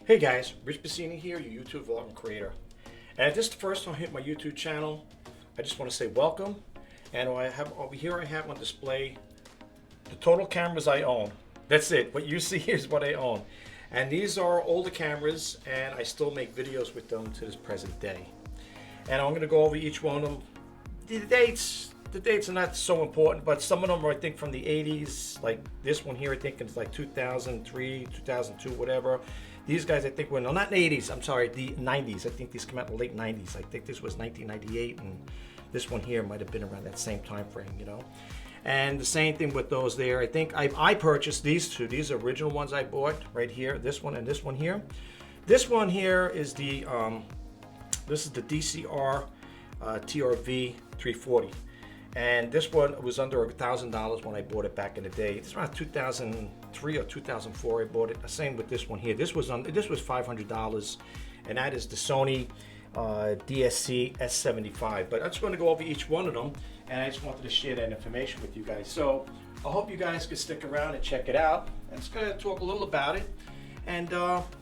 Hey guys, Rich Bassini here, your YouTube vlog creator. And if this is the first time I hit my YouTube channel, I just want to say welcome. And I have over here, I have on display the total cameras I own. That's it. What you see here is what I own. And these are older cameras, and I still make videos with them to this present day. And I'm going to go over each one of them. The dates are not so important, but some of them are, I think, from the 80s. Like this one here, I think it's like 2003, 2002, whatever. These guys, I think, were, no, not the 80s, I'm sorry, the 90s. I think these came out in the late 90s. I think this was 1998, and this one here might have been around that same time frame, you know. And the same thing with those there. I think I purchased these two. These are original ones I bought right here, this one and this one here. This one here is the, this is the DCR TRV 340. And this one was under $1,000 when I bought it back in the day. It's around 2003 or 2004 I bought it. Same with this one here. This was $500, and that is the Sony DSC S75. But I'm just going to go over each one of them, and I just wanted to share that information with you guys. So I hope you guys can stick around and check it out. I'm just going to talk a little about it. And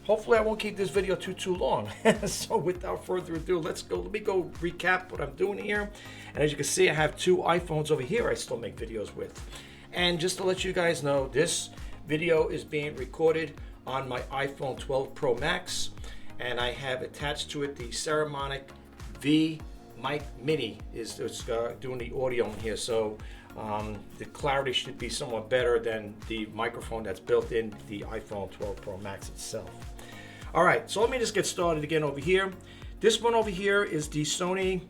hopefully I won't keep this video too long. So without further ado, let me go recap what I'm doing here. And as you can see, I have two iPhones over here I still make videos with. And just to let you guys know, this video is being recorded on my iPhone 12 Pro Max. And I have attached to it the Saramonic V Mic Mini. It's doing the audio in here. So the clarity should be somewhat better than the microphone that's built in the iPhone 12 Pro Max itself. All right, so let me just get started again over here. This one over here is the Sony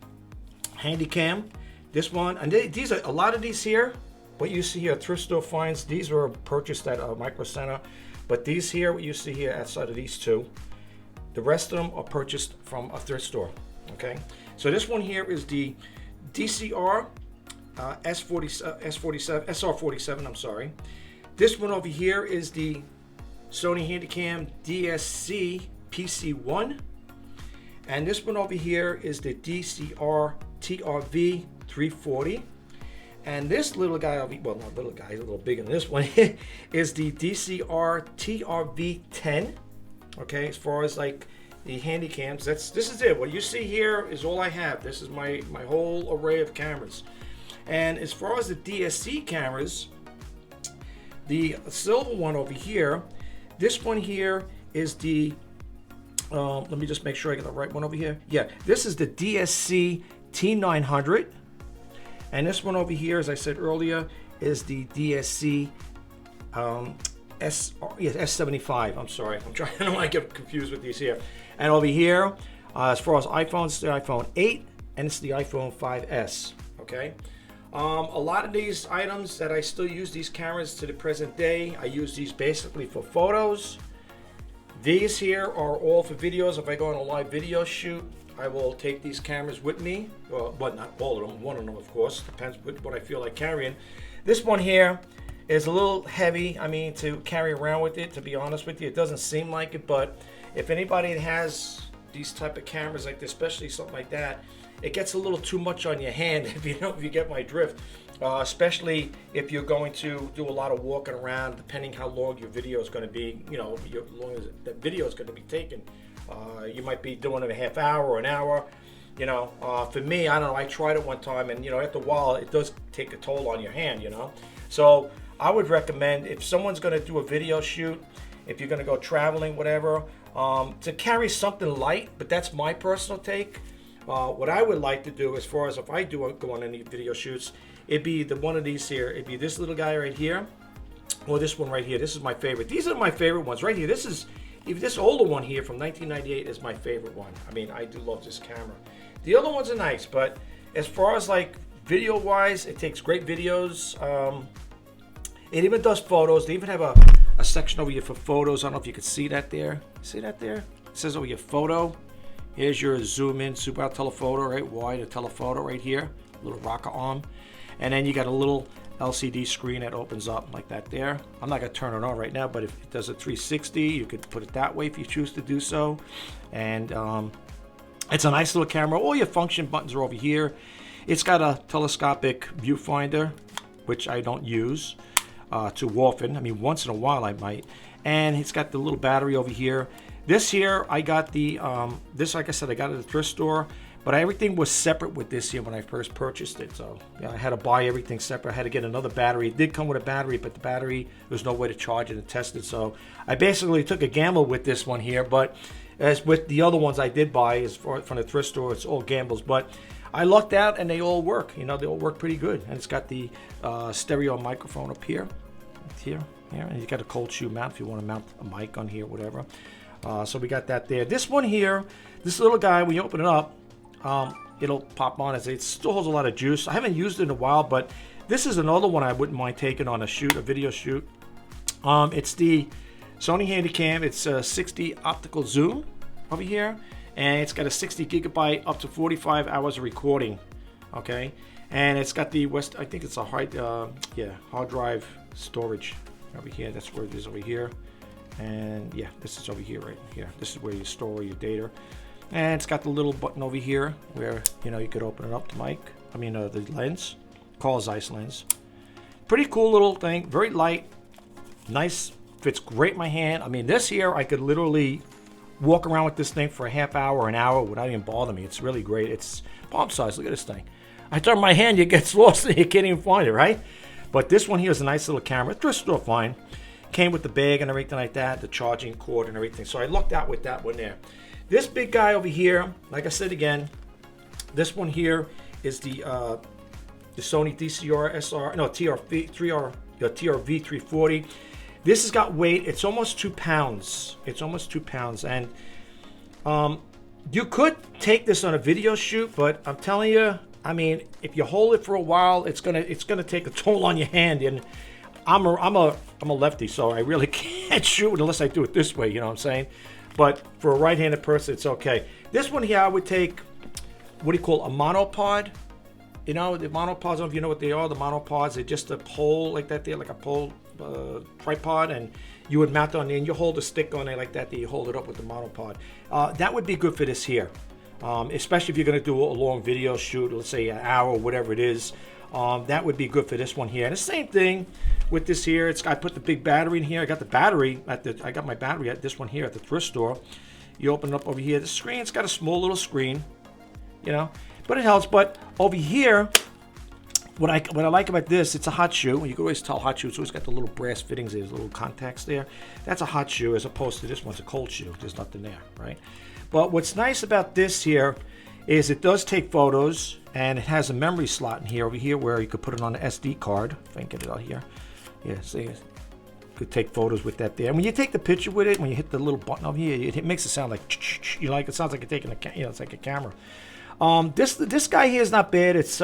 Handycam. This one, and these are a lot of these here. What you see here, thrift store finds. These were purchased at Micro Center, but these here, what you see here outside of these two, the rest of them are purchased from a thrift store. Okay, so this one here is the DCR SR47, I'm sorry. This one over here is the Sony Handycam DSC PC1. And this one over here is the DCR TRV 340. And this little guy, well, not little guy, he's a little bigger than this one, is the DCR TRV 10. Okay, as far as like the handy cams, this is it. What you see here is all I have. This is my whole array of cameras. And as far as the DSC cameras, the silver one over here, this one here is the, let me just make sure I get the right one over here. Yeah, this is the DSC T900. And this one over here, as I said earlier, is the DSC S75. I'm sorry. I don't want to get confused with these here. And over here, as far as iPhones, it's the iPhone 8 and it's the iPhone 5S. Okay. A lot of these items that I still use these cameras to the present day, I use these basically for photos. These here are all for videos. If I go on a live video shoot, I will take these cameras with me. Well, not all of them, one of them of course, depends what I feel like carrying. This one here is a little heavy, I mean, to carry around with it, to be honest with you. It doesn't seem like it, but if anybody has these type of cameras like this, especially something like that, it gets a little too much on your hand, if you get my drift. Especially if you're going to do a lot of walking around, depending how long your video is going to be, you know, as long as the video is going to be taken. You might be doing it a half hour or an hour. You know, for me, I don't know, I tried it one time, and, you know, after a while, it does take a toll on your hand, you know. So I would recommend, if someone's going to do a video shoot, if you're going to go traveling, whatever, to carry something light, but that's my personal take. What I would like to do, as far as if I do go on any video shoots, it'd be one of these here. It'd be this little guy right here, or this one right here. This is my favorite. These are my favorite ones right here. This older one here from 1998 is my favorite one. I mean, I do love this camera. The other ones are nice, but as far as like video-wise, it takes great videos. It even does photos. They even have a section over here for photos. I don't know if you can see that there. See that there? It says over here, photo. Here's your zoom in, super out telephoto, right? Wide a telephoto right here, little rocker arm. And then you got a little LCD screen that opens up like that there. I'm not gonna turn it on right now, but if it does a 360, you could put it that way if you choose to do so. And it's a nice little camera. All your function buttons are over here. It's got a telescopic viewfinder, which I don't use too often. I mean, once in a while I might. And it's got the little battery over here. This here, I got the, this, like I said, I got it at the thrift store, but everything was separate with this here when I first purchased it. So yeah, I had to buy everything separate. I had to get another battery. It did come with a battery, but the battery, there's no way to charge it and test it. So I basically took a gamble with this one here, but as with the other ones I did buy is from the thrift store, it's all gambles. But I lucked out and they all work. You know, they all work pretty good. And it's got the stereo microphone up here, here, and you got a cold shoe mount if you want to mount a mic on here, whatever. So we got that there. This one here, this little guy, when you open it up, it'll pop on. It still holds a lot of juice. I haven't used it in a while, but this is another one I wouldn't mind taking on a shoot, a video shoot. It's the Sony Handycam. It's a 60 optical zoom over here, and it's got a 60 gigabyte up to 45 hours of recording. Okay, and it's got the I think it's a hard drive storage over here. That's where it is over here. And yeah, this is over here, right here. This is where you store your data. And it's got the little button over here where, you know, you could open it up, the mic. I mean, the lens. Carl Zeiss lens. Pretty cool little thing. Very light. Nice. Fits great in my hand. I mean, this here, I could literally walk around with this thing for a half hour or an hour without even bothering me. It's really great. It's palm size. Look at this thing. I turn my hand, it gets lost and you can't even find it, right? But this one here is a nice little camera. Thrift store fine. Came with the bag and everything like that, the charging cord and everything. So I lucked out with that one there. This big guy over here, like I said again, this one here is the Sony TRV340. This has got weight. It's almost 2 pounds. It's almost 2 pounds. And you could take this on a video shoot, but I'm telling you, I mean, if you hold it for a while, it's gonna take a toll on your hand. And I'm a lefty, so I really can't shoot unless I do it this way, you know what I'm saying? But for a right-handed person, it's okay. This one here, I would take, what do you call, a monopod? You know, the monopods, I don't know if you know what they are, the monopods. They're just a pole like that there, like a pole tripod, and you would mount on there, and you hold a stick on there like that, you hold it up with the monopod. That would be good for this here, especially if you're going to do a long video shoot, let's say an hour or whatever it is. That would be good for this one here. And the same thing with this here. I put the big battery in here. I got the battery I got my battery at this one here at the thrift store. You open it up over here. The screen, it's got a small little screen, you know, but it helps. But over here, what I like about this, it's a hot shoe. You can always tell hot shoe. It's always got the little brass fittings. There's little contacts there. That's a hot shoe as opposed to this one's a cold shoe. There's nothing there, right? But what's nice about this here is it does take photos, and it has a memory slot in here over here where you could put it on an SD card. If I can get it out here. Yeah, see, you could take photos with that there. And when you take the picture with it, when you hit the little button over here, it makes it sound like, you know, like it sounds like you're taking it's like a camera. This guy here is not bad. It's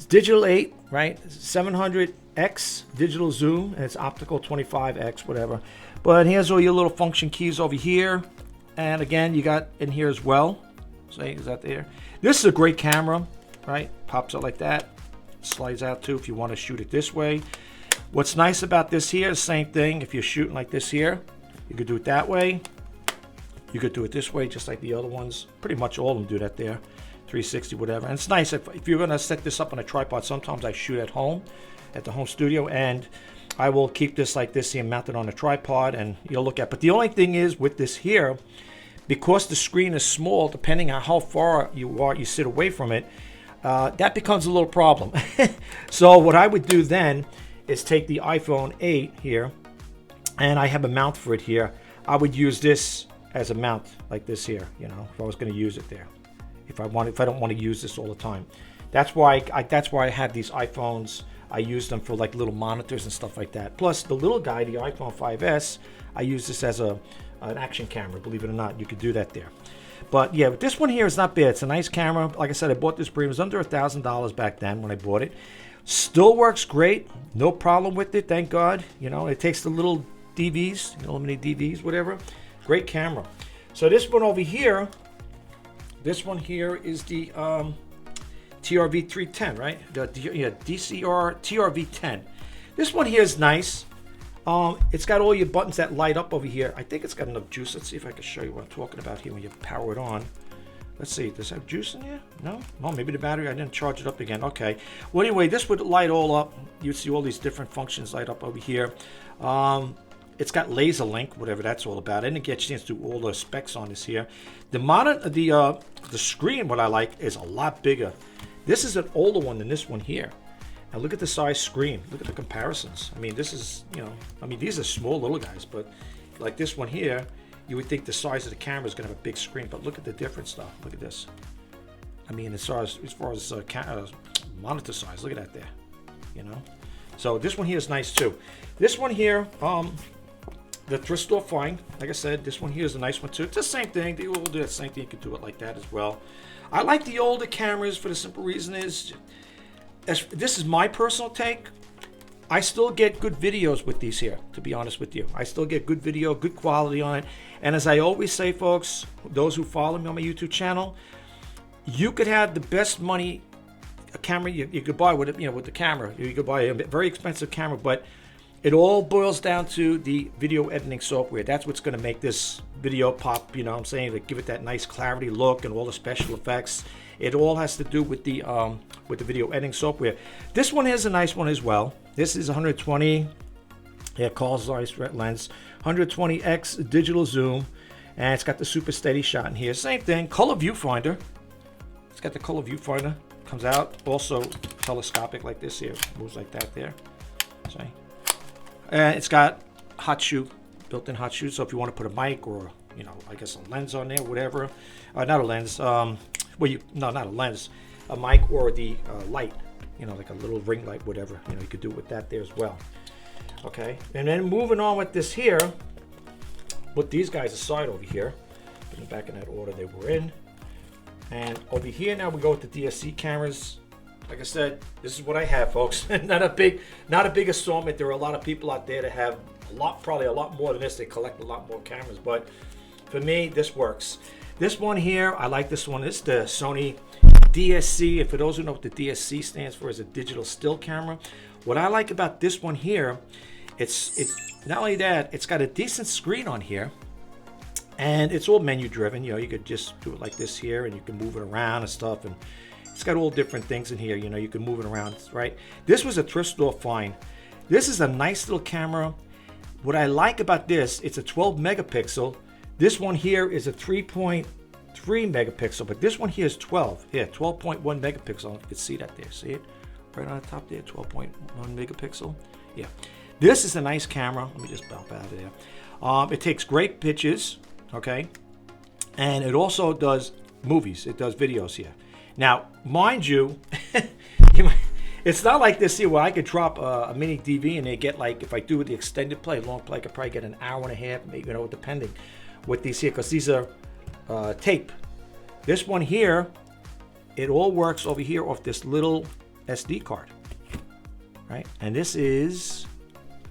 digital 8, right? 700x digital zoom, and it's optical 25x, whatever. But here's all your little function keys over here, and again, you got in here as well. See, is that there? This is a great camera, right? Pops out like that, slides out too if you want to shoot it this way. What's nice about this here is the same thing. If you're shooting like this here, you could do it that way. You could do it this way, just like the other ones. Pretty much all of them do that there. 360, whatever. And it's nice if you're going to set this up on a tripod. Sometimes I shoot at home, at the home studio, and I will keep this like this here, mounted on a tripod, and you'll look at. But the only thing is with this here, because the screen is small, depending on how far you sit away from it, that becomes a little problem. So what I would do then is take the iPhone 8 here, and I have a mount for it here. I would use this as a mount like this here, you know, if I was going to use it there. If I don't want to use this all the time. That's why I have these iPhones. I use them for like little monitors and stuff like that. Plus the little guy, the iPhone 5S, I use this as an action camera, believe it or not. You could do that there. But yeah, this one here is not bad. It's a nice camera. Like I said, I bought this breed. It was under $1,000 back then when I bought it. Still works great. No problem with it, thank God. You know, it takes the little DVs, little mini DVs, whatever. Great camera. So this one over here, this one here is the TRV310, right? The DCR TRV10. This one here is nice. It's got all your buttons that light up over here. I think it's got enough juice. Let's see if I can show you what I'm talking about here when you power it on. Let's see, does it have juice in here? No? Oh, maybe the battery, I didn't charge it up again. Okay. Well, anyway, this would light all up. You'd see all these different functions light up over here. It's got laser link, whatever that's all about. I didn't get a chance to do all the specs on this here. The monitor, the screen, what I like, is a lot bigger. This is an older one than this one here. Now look at the size screen. Look at the comparisons. I mean, this is, you know, I mean, these are small little guys, but like this one here, you would think the size of the camera is going to have a big screen, but look at the difference stuff. Look at this. I mean, as far as monitor size, look at that there, you know. So this one here is nice too. This one here, the thrift store fine. Like I said, this one here is a nice one too. It's the same thing. They all do the same thing. You can do it like that as well. I like the older cameras for the simple reason is, this is my personal take. I still get good videos with these here, to be honest with you. I still get good video, good quality on it. And as I always say, folks, those who follow me on my YouTube channel, you could have the best money a camera you could buy with it, you know, with the camera. You could buy a very expensive camera, but it all boils down to the video editing software. That's what's going to make this video pop, you know what I'm saying, to give it that nice clarity look and all the special effects. It all has to do with the video editing software. This one is a nice one as well. This is 120, yeah, Carl Zeiss lens, 120x digital zoom, and it's got the super steady shot in here. Same thing, color viewfinder. It's got the color viewfinder. Comes out also telescopic like this here, moves like that there. See? And it's got hot shoe, built-in hot shoe. So if you want to put a mic or, you know, I guess a lens on there, whatever. Not a lens. Well, not a lens. A mic or the light. You know, like a little ring light, whatever. You know, you could do it with that there as well. Okay. And then moving on with this here. Put these guys aside over here. Put them back in that order they were in. And over here now we go with the DSC cameras. Like I said, this is what I have, folks. not a big assortment. There are a lot of people out there that have probably a lot more than this. They collect a lot more cameras, but for me, this works. This one here, I like this one. It's the Sony DSC. And for those who know what the DSC stands for, is a digital still camera. What I like about this one here, it's not only that, it's got a decent screen on here. And it's all menu driven, you know, you could just do it like this here and you can move it around and stuff. And it's got all different things in here, you know, you can move it around, right? This was a thrift store find. This is a nice little camera. What I like about this, it's a 12 megapixel. This one here is a 3.3 megapixel, but this one here is 12. Yeah, 12.1 megapixel. I don't know if you can see that there. See it? Right on the top there, 12.1 megapixel. Yeah. This is a nice camera. Let me just bump out of there. It takes great pictures. Okay, and it also does movies. It does videos here. Now, mind you, it's not like this here where I could drop a mini DV and they get, like, if I do with the extended play, long play, I could probably get an hour and a half, maybe, you know, depending with these here, because these are tape. This one here, it all works over here off this little SD card, right? And this is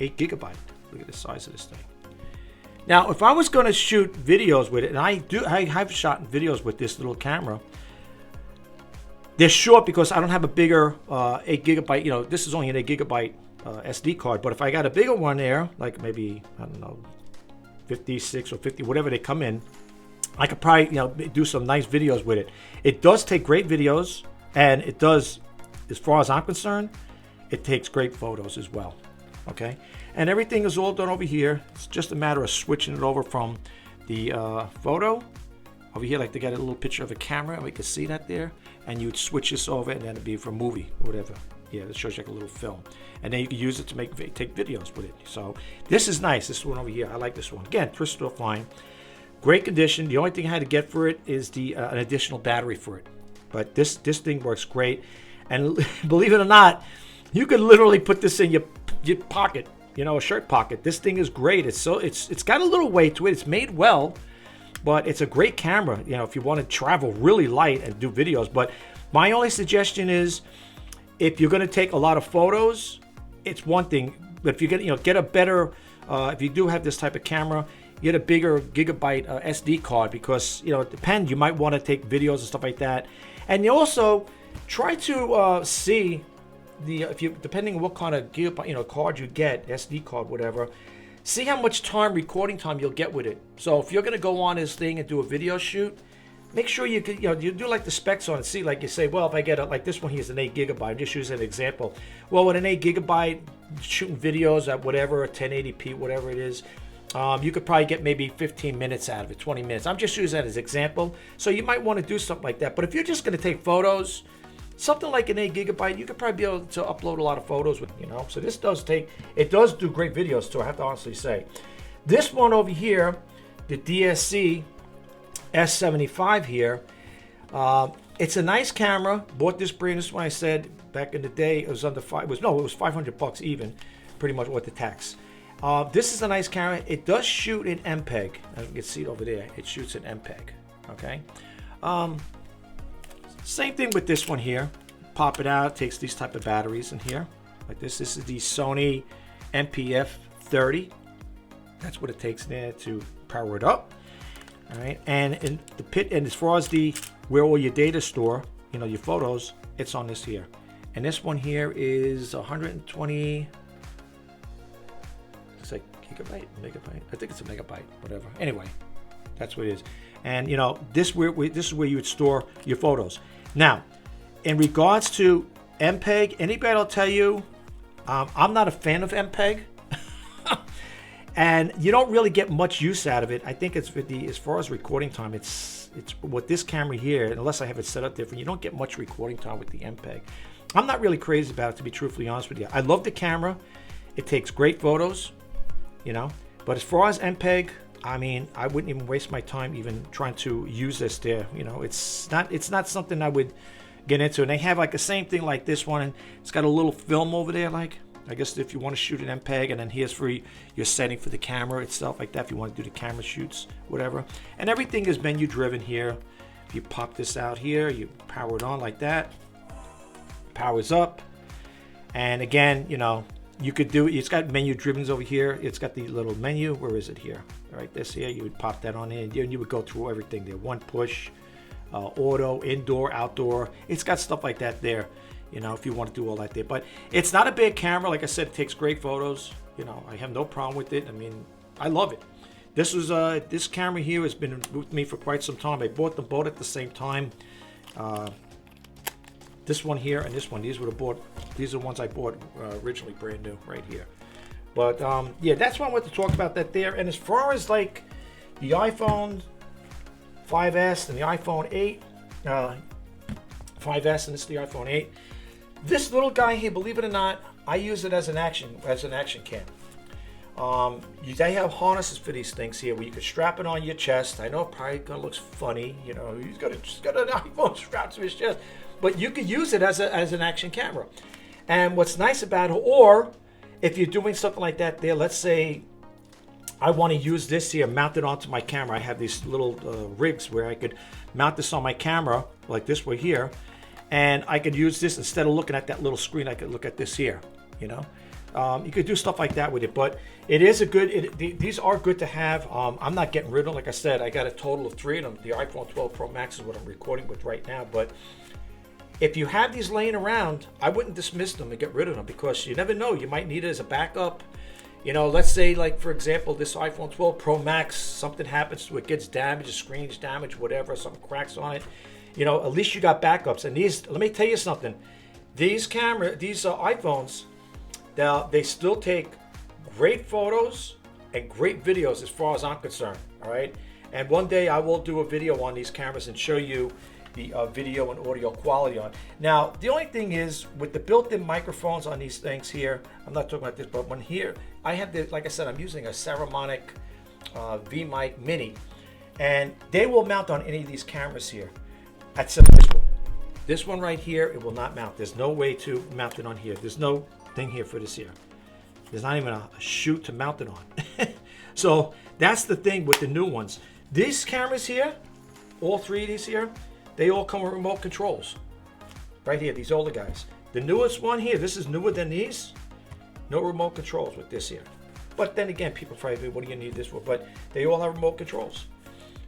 8 gigabyte. Look at the size of this thing. Now, if I was going to shoot videos with it, and I have shot videos with this little camera. They're short because I don't have a bigger 8 gigabyte. You know, this is only an 8 gigabyte SD card. But if I got a bigger one there, like maybe, I don't know, 56 or 50, whatever they come in, I could probably, you know, do some nice videos with it. It does take great videos, and it does, as far as I'm concerned, it takes great photos as well. Okay, and everything is all done over here. It's just a matter of switching it over from the photo over here, like they got a little picture of a camera, we can see that there, and you would switch this over, and then it'd be for a movie or whatever. Yeah, it shows you like a little film, and then you can use it to take videos with it. So this is nice. This one over here, I like this one. Again, thrift store fine, great condition. The only thing I had to get for it is the an additional battery for it, but this thing works great. And believe it or not, you could literally put this in your pocket, you know, a shirt pocket. This thing is great. It's got a little weight to it. It's made well, but it's a great camera, you know, if you want to travel really light and do videos. But my only suggestion is, if you're going to take a lot of photos, it's one thing. But if you get a better, if you do have this type of camera, get a bigger gigabyte SD card, because, you know, it depends. You might want to take videos and stuff like that. And you also try to see depending on what kind of gigabyte, you know, card you get, SD card, whatever, see how much recording time you'll get with it. So if you're going to go on this thing and do a video shoot, make sure you do like the specs on it. See, like you say, well, if I get like this one here's an 8 GB, I'm just using an example. Well, with an 8 GB, shooting videos at whatever, 1080p, whatever it is, you could probably get maybe 15 minutes out of it, 20 minutes. I'm just using that as an example. So you might want to do something like that. But if you're just going to take photos, something like an 8 GB, you could probably be able to upload a lot of photos with, So this does do great videos too, I have to honestly say. This one over here, the DSC S75 here, it's a nice camera. Bought this brand, this one I said back in the day, it was under it was $500 even, pretty much what the tax. This is a nice camera. It does shoot in MPEG. As you can see it over there, it shoots in MPEG. Okay. Same thing with this one here. Pop it out. Takes these type of batteries in here, like this. This is the Sony MPF 30. That's what it takes there to power it up. All right. And in the pit, and as far as where all your data store, your photos, it's on this here. And this one here is 120. Gigabyte, megabyte. I think it's a megabyte, whatever. Anyway, that's what it is. And this is where you would store your photos. Now, in regards to MPEG, anybody will tell you, I'm not a fan of MPEG, and you don't really get much use out of it. I think it's as far as recording time, it's with this camera here, unless I have it set up different, you don't get much recording time with the MPEG. I'm not really crazy about it, to be truthfully honest with you. I love the camera. It takes great photos. But as far as MPEG, I mean, I wouldn't even waste my time even trying to use this there. It's not something I would get into. And they have like the same thing like this one, and it's got a little film over there, like I guess if you want to shoot an MPEG, and then here's for your setting for the camera itself, like that, if you want to do the camera shoots, whatever. And everything is menu driven here. If you pop this out here, you power it on like that, powers up, and again, you could do it. It's got menu drivens over here. It's got the little menu. Where is it here? All right, this here. You would pop that on in, and you would go through everything there. One push, auto, indoor, outdoor. It's got stuff like that there. If you want to do all that there. But it's not a big camera. Like I said, it takes great photos. I have no problem with it. I mean, I love it. This camera here has been with me for quite some time. I bought them both at the same time. This one here and this one, these are the ones I bought originally brand new right here. But yeah, that's what I want to talk about that there. And as far as like the iPhone 5S and the iPhone 8, 5S and this is the iPhone 8. This little guy here, believe it or not, I use it as an action cam. They have harnesses for these things here where you can strap it on your chest. I know it probably looks funny, he's got an iPhone strapped to his chest. But you could use it as an action camera. And what's nice about it, or if you're doing something like that there, let's say I want to use this here, mount it onto my camera. I have these little rigs where I could mount this on my camera, like this way here, and I could use this instead of looking at that little screen. I could look at this here, you could do stuff like that with it. But it is these are good to have. I'm not getting rid of them. Like I said, I got a total of 3 of them. The iPhone 12 Pro Max is what I'm recording with right now. But if you have these laying around, I wouldn't dismiss them and get rid of them, because you never know. You might need it as a backup. Let's say, like, for example, this iPhone 12 Pro Max, something happens to it, gets damaged, the screen's damaged, whatever, something cracks on it. At least you got backups. And these, let me tell you something. These iPhones, they still take great photos and great videos as far as I'm concerned, all right? And one day I will do a video on these cameras and show you the video and audio quality on. Now, the only thing is, with the built-in microphones on these things here, I'm not talking about this, but when here, I have the, like I said, I'm using a Saramonic V-Mic Mini, and they will mount on any of these cameras here, except this one. This one right here, it will not mount. There's no way to mount it on here. There's no thing here for this here. There's not even a chute to mount it on. So that's the thing with the new ones. These cameras here, all 3 of these here, they all come with remote controls. Right here, these older guys. The newest one here, this is newer than these. No remote controls with this here. But then again, people probably, what do you need this for? But they all have remote controls.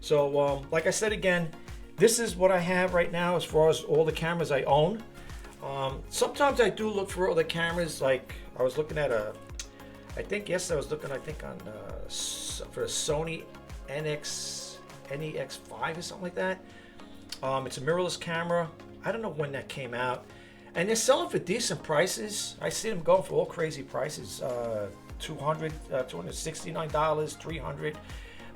So like I said again, this is what I have right now as far as all the cameras I own. Sometimes I do look for other cameras. Like I was looking at I think yesterday I was looking, for a Sony NEX5 or something like that. It's a mirrorless camera. I don't know when that came out. And they're selling for decent prices. I see them going for all crazy prices. $269, $300.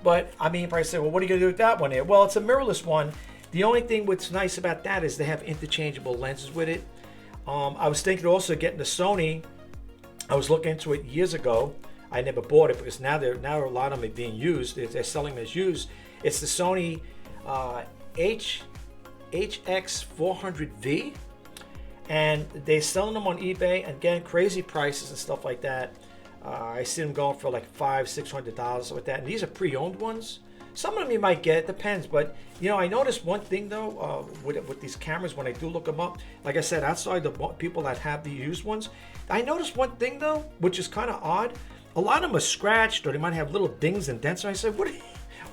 But I mean, if I say, well, what are you gonna do with that one here? Well, it's a mirrorless one. The only thing what's nice about that is they have interchangeable lenses with it. I was thinking also getting the Sony. I was looking into it years ago. I never bought it because now a lot of them are being used. They're selling them as used. It's the Sony HX400V, and they're selling them on eBay. And again, crazy prices and stuff like that. I see them going for like $500-$600 with that. And these are pre-owned ones. Some of them you might get, it depends. But you know, I noticed one thing though with these cameras when I do look them up. Like I said, outside the people that have the used ones, I noticed one thing though, which is kind of odd. A lot of them are scratched, or they might have little dings and dents. And I said, what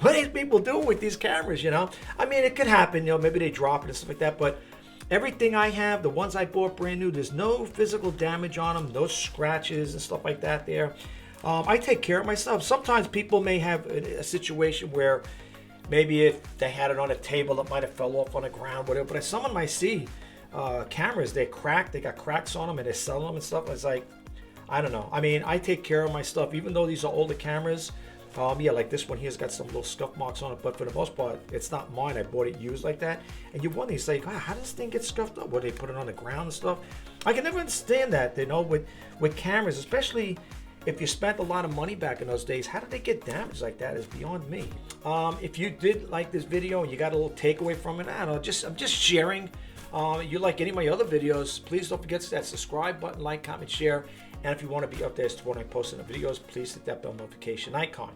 are these people doing with these cameras? You know, I mean, it could happen. You know, maybe they drop it and stuff like that. But everything I have, the ones I bought brand new, there's no physical damage on them, no scratches and stuff like that there. I take care of myself. Sometimes people may have a situation where maybe if they had it on a table, it might have fell off on the ground, whatever. But some of them I see cameras, they're cracked, they got cracks on them, and they're selling them and stuff. It's like, I don't know. I mean, I take care of my stuff, even though these are older cameras. Yeah, like this one here's got some little scuff marks on it, but for the most part, it's not mine. I bought it used like that. And you wonder, it's like, how does this thing get scuffed up? Where they put it on the ground and stuff? I can never understand that, you know, with cameras, especially if you spent a lot of money back in those days. How did they get damaged like that is beyond me. If you did like this video and you got a little takeaway from it, I don't know, I'm just sharing. You like any of my other videos, please don't forget to hit that subscribe button, like, comment, share. And if you want to be updated when I post the videos, please hit that bell notification icon.